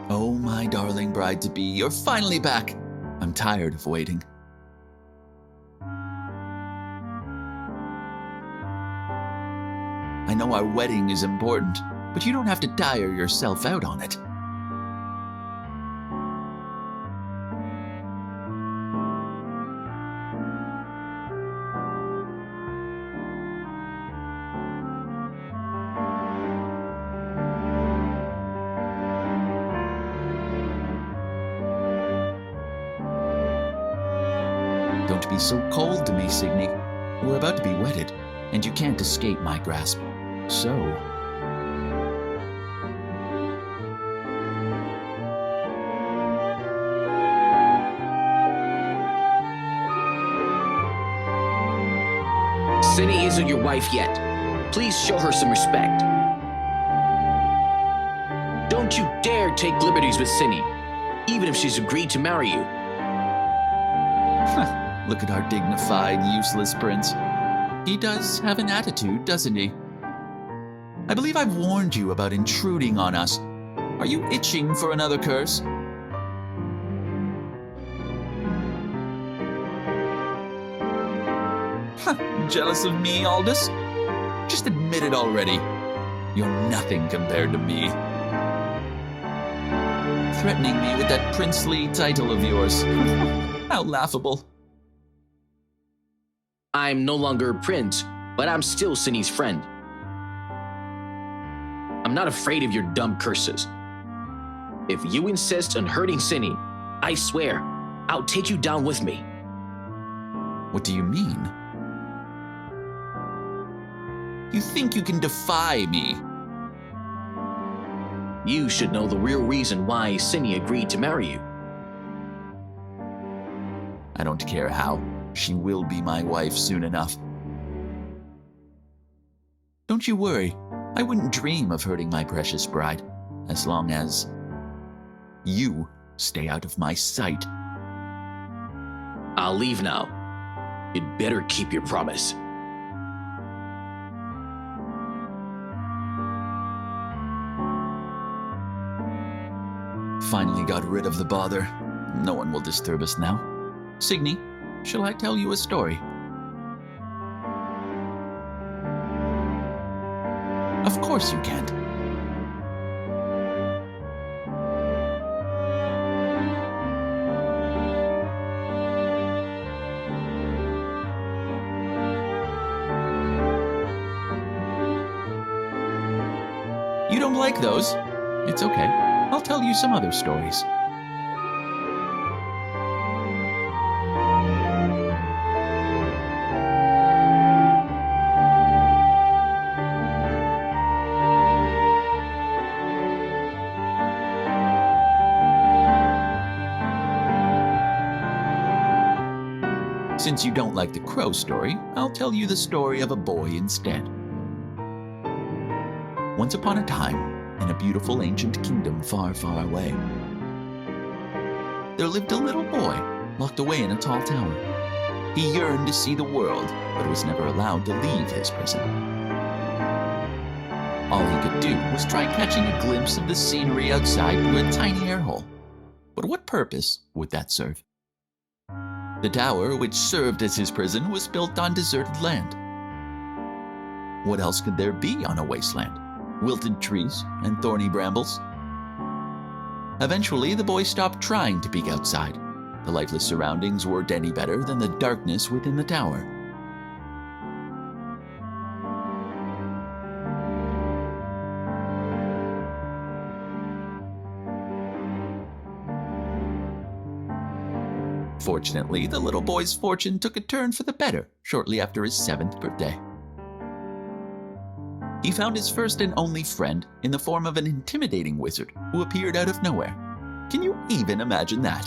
Oh, my darling bride-to-be, you're finally back. I'm tired of waiting. I know our wedding is important, but you don't have to tire yourself out on it. Don't be so cold to me, Signy. We're about to be wedded, and you can't escape my grasp. So... Cinny isn't your wife yet. Please show her some respect. Don't you dare take liberties with Cinny, even if she's agreed to marry you. Look at our dignified, useless prince. He does have an attitude, doesn't he? I believe I've warned you about intruding on us. Are you itching for another curse? Jealous of me, Aldous? Just admit it already. You're nothing compared to me. Threatening me with that princely title of yours. How laughable. I'm no longer a prince, but I'm still Cinny's friend. I'm not afraid of your dumb curses. If you insist on hurting Cinny, I swear, I'll take you down with me. What do you mean? You think you can defy me? You should know the real reason why Cinny agreed to marry you. I don't care how. She will be my wife soon enough. Don't you worry. I wouldn't dream of hurting my precious bride, as long as you stay out of my sight. I'll leave now. You'd better keep your promise. Finally got rid of the bother. No one will disturb us now. Signy, shall I tell you a story? Of course you can't. You don't like those? It's okay. I'll tell you some other stories. Since you don't like the crow story, I'll tell you the story of a boy instead. Once upon a time, in a beautiful ancient kingdom far, far away, there lived a little boy locked away in a tall tower. He yearned to see the world, but was never allowed to leave his prison. All he could do was try catching a glimpse of the scenery outside through a tiny air hole. But what purpose would that serve? The tower, which served as his prison, was built on deserted land. What else could there be on a wasteland? Wilted trees and thorny brambles. Eventually, the boy stopped trying to peek outside. The lifeless surroundings weren't any better than the darkness within the tower. Fortunately, the little boy's fortune took a turn for the better shortly after his 7th birthday. He found his first and only friend in the form of an intimidating wizard who appeared out of nowhere. Can you even imagine that?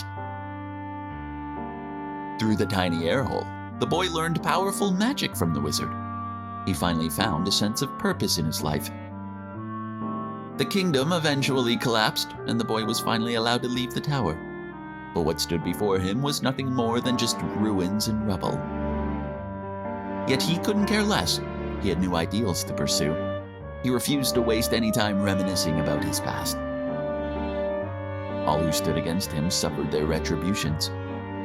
Through the tiny air hole, the boy learned powerful magic from the wizard. He finally found a sense of purpose in his life. The kingdom eventually collapsed, and the boy was finally allowed to leave the tower. But what stood before him was nothing more than just ruins and rubble. Yet he couldn't care less. He had new ideals to pursue. He refused to waste any time reminiscing about his past. All who stood against him suffered their retributions.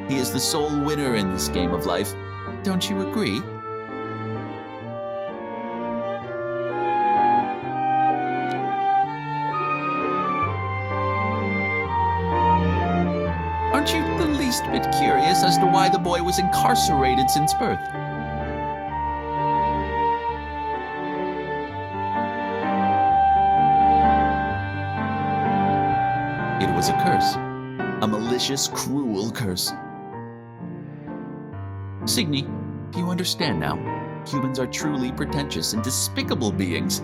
He is the sole winner in this game of life. Don't you agree? Aren't you the least bit curious as to why the boy was incarcerated since birth? It was a curse. A malicious, cruel curse. Signy, do you understand now? Humans are truly pretentious and despicable beings.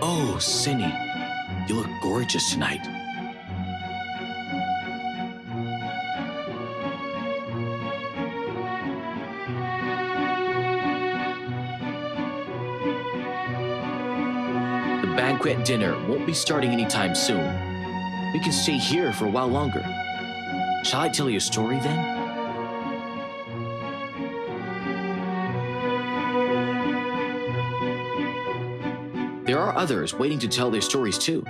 Oh, Cinny, you look gorgeous tonight. The banquet dinner won't be starting anytime soon. We can stay here for a while longer. Shall I tell you a story then? There are others waiting to tell their stories too.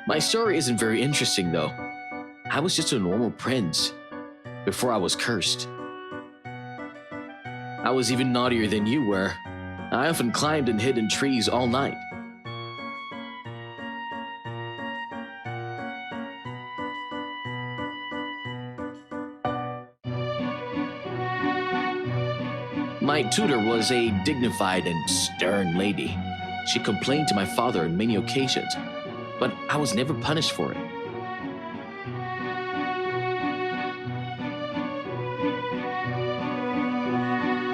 My story isn't very interesting though. I was just a normal prince before I was cursed. I was even naughtier than you were. I often climbed and hid in trees all night. My tutor was a dignified and stern lady. She complained to my father on many occasions, but I was never punished for it.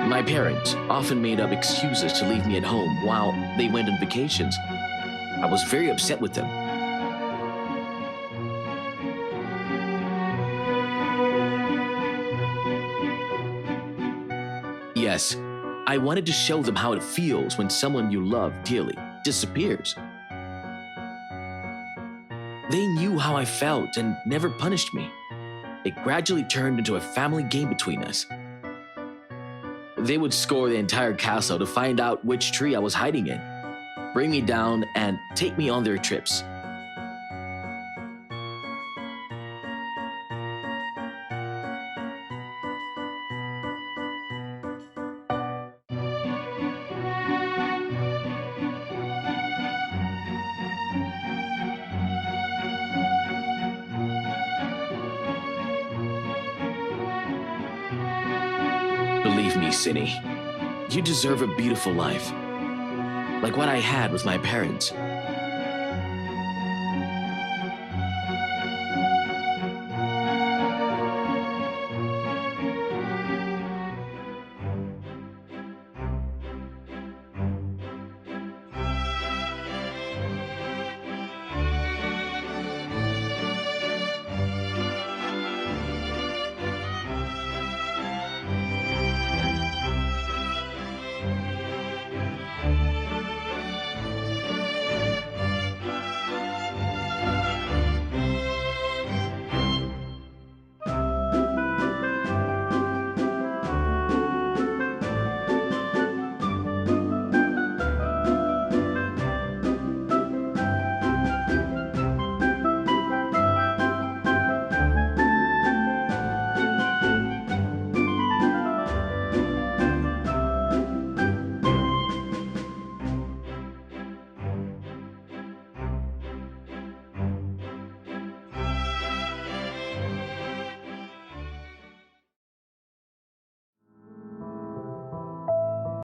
My parents often made up excuses to leave me at home while they went on vacations. I was very upset with them. Yes, I wanted to show them how it feels when someone you love dearly disappears. They knew how I felt and never punished me. It gradually turned into a family game between us. They would scour the entire castle to find out which tree I was hiding in, bring me down, and take me on their trips. Believe me, Cinny, you deserve a beautiful life, like what I had with my parents.